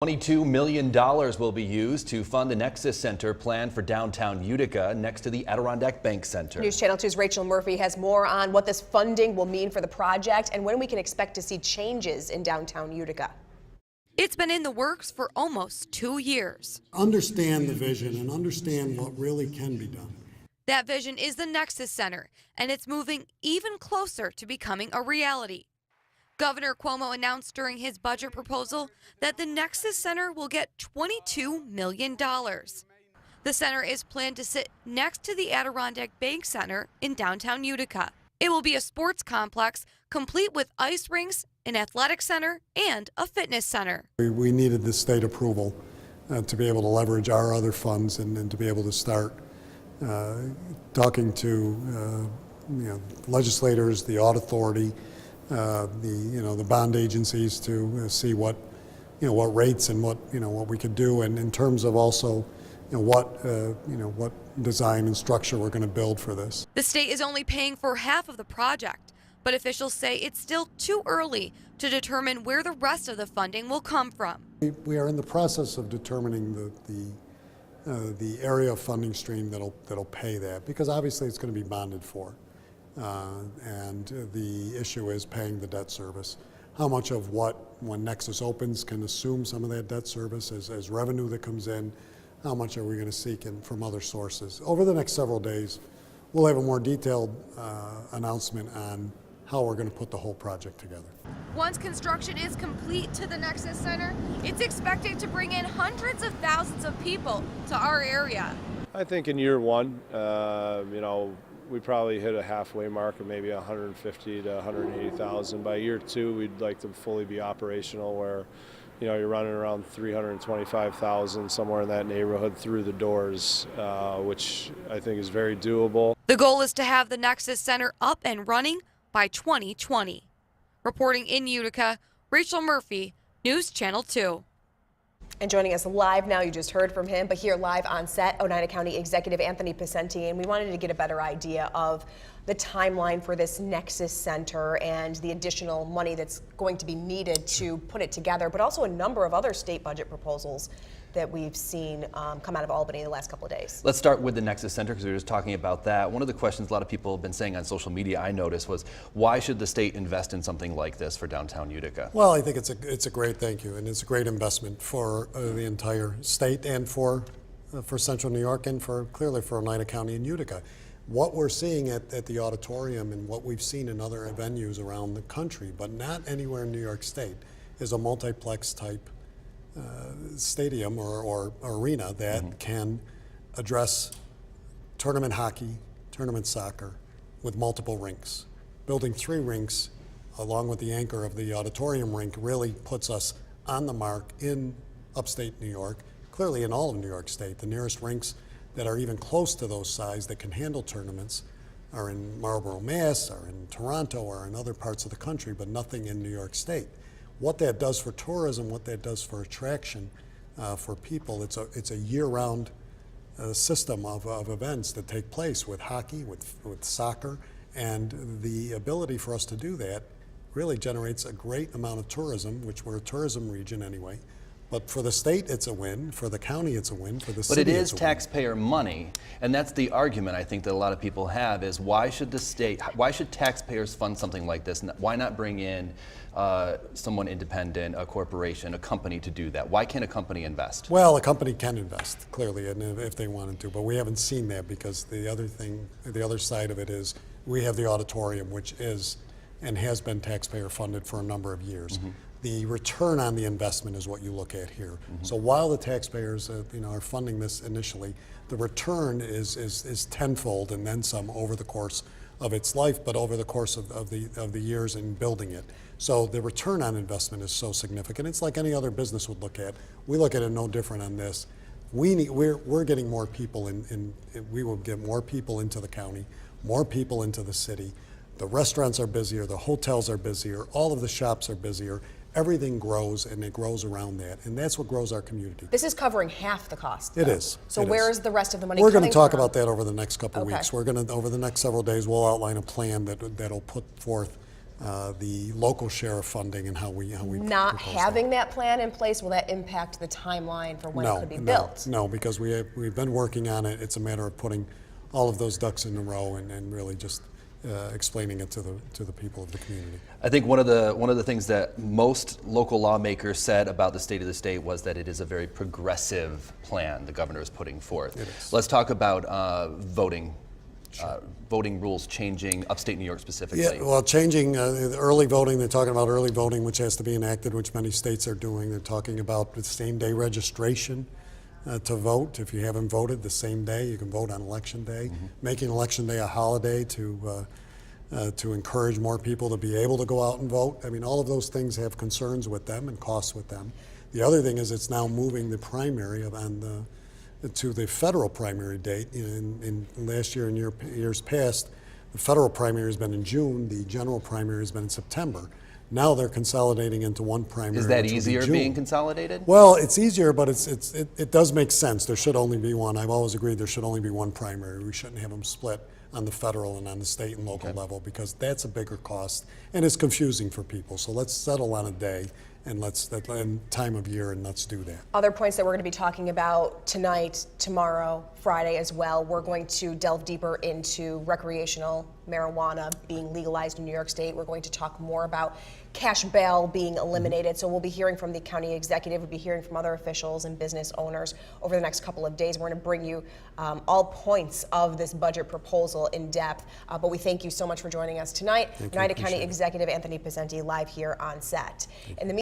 $22 million will be used to fund the Nexus Center planned for downtown Utica next to the Adirondack Bank Center. News Channel 2's Rachel Murphy has more on what this funding will mean for the project and when we can expect to see changes in downtown Utica. It's been in the works for almost 2 years. Understand the vision and understand what really can be done. That vision is the Nexus Center, and it's moving even closer to becoming a reality. Governor Cuomo announced during his budget proposal that the Nexus Center will get $22 million. The center is planned to sit next to the Adirondack Bank Center in downtown Utica. It will be a sports complex complete with ice rinks, an athletic center, and a fitness center. We needed the state approval to be able to leverage our other funds and to be able to start talking to legislators, the audit authority, the bond agencies to see what rates and what we could do, and in terms of also what design and structure we're going to build for this. The state is only paying for half of the project, but officials say it's still too early to determine where the rest of the funding will come from. We are in the process of determining the area of funding stream that'll pay that, because obviously it's going to be bonded for. And the issue is paying the debt service. How much of what, when Nexus opens, can assume some of that debt service as revenue that comes in? How much are we going to seek from other sources? Over the next several days, we'll have a more detailed announcement on how we're going to put the whole project together. Once construction is complete to the Nexus Center, it's expected to bring in hundreds of thousands of people to our area. I think in year one, we probably hit a halfway mark of maybe 150 to 180,000. By year two, we'd like to fully be operational, where you're running around 325,000, somewhere in that neighborhood, through the doors, which I think is very doable. The goal is to have the Nexus Center up and running by 2020. Reporting in Utica, Rachel Murphy, News Channel 2. And joining us live now, you just heard from him, but here live on set, Oneida County Executive Anthony Picenti, and we wanted to get a better idea of the timeline for this Nexus Center and the additional money that's going to be needed to put it together, but also a number of other state budget proposals that we've seen come out of Albany in the last couple of days. Let's start with the Nexus Center, because we were just talking about that. One of the questions a lot of people have been saying on social media, I noticed, was why should the state invest in something like this for downtown Utica? Well, I think it's a great thank you, and it's a great investment for the entire state and for Central New York, and clearly for Oneida County and Utica. What we're seeing at the auditorium and what we've seen in other venues around the country, but not anywhere in New York State, is a multiplex type stadium or arena that can address tournament hockey, tournament soccer with multiple rinks. Building 3 rinks along with the anchor of the auditorium rink really puts us on the mark in upstate New York, clearly in all of New York State. The nearest rinks that are even close to those size that can handle tournaments are in Marlborough, Mass, or in Toronto, or in other parts of the country, but nothing in New York State. What that does for tourism, what that does for attraction for people, it's a year-round system of events that take place with hockey, with soccer, and the ability for us to do that really generates a great amount of tourism, which we're a tourism region anyway. But for the state, it's a win. For the county, it's a win. For the city, but it is it's a taxpayer money, and that's the argument I think that a lot of people have: is why should taxpayers fund something like this? Why not bring in someone independent, a corporation, a company to do that? Why can't a company invest? Well, a company can invest, clearly, and if they wanted to, but we haven't seen that, because the other side of it is we have the auditorium, which is and has been taxpayer funded for a number of years. The return on the investment is what you look at here. So while the taxpayers are funding this initially, the return is tenfold and then some over the course of its life, but over the course of the years in building it. So the return on investment is so significant. It's like any other business would look at. We look at it no different on this. We're getting more people we will get more people into the county, more people into the city. The restaurants are busier, the hotels are busier, all of the shops are busier. Everything grows, and it grows around that, and that's what grows our community. This is covering half the cost, though. It is. So where is the rest of the money We're coming going to talk from? about that over the next couple of weeks. We're going to, over the next several days, we'll outline a plan that'll put forth the local share of funding and how we Not propose having that plan in place, will that impact the timeline for when it could be built? No, because we've been working on it. It's a matter of putting all of those ducks in a row and really just explaining it to the people of the community. I think one of the things that most local lawmakers said about the state of the state was that it is a very progressive plan the governor is putting forth. It is. Let's talk about voting. Voting rules changing upstate New York specifically. Yeah, well, changing the early voting, they're talking about early voting, which has to be enacted, which many states are doing. They're talking about the same-day registration to vote. If you haven't voted the same day, you can vote on Election Day. Making Election Day a holiday to encourage more people to be able to go out and vote. I mean, all of those things have concerns with them and costs with them. The other thing is it's now moving the primary to the federal primary date. In last year and years past, the federal primary has been in June, the general primary has been in September. Now they're consolidating into one primary. Is that which will be easier June. being consolidated? Well, it's easier, but it does make sense. There should only be one. I've always agreed there should only be one primary. We shouldn't have them split on the federal and on the state and local level, because that's a bigger cost and it's confusing for people. So let's settle on a day and time of year, and let's do that. Other points that we're going to be talking about tonight, tomorrow, Friday as well. We're going to delve deeper into recreational marijuana being legalized in New York State. We're going to talk more about cash bail being eliminated. So we'll be hearing from the county executive, we'll be hearing from other officials and business owners over the next couple of days. We're going to bring you all points of this budget proposal in depth. But we thank you so much for joining us tonight. Oneida County Executive Anthony Picenti live here on set. In the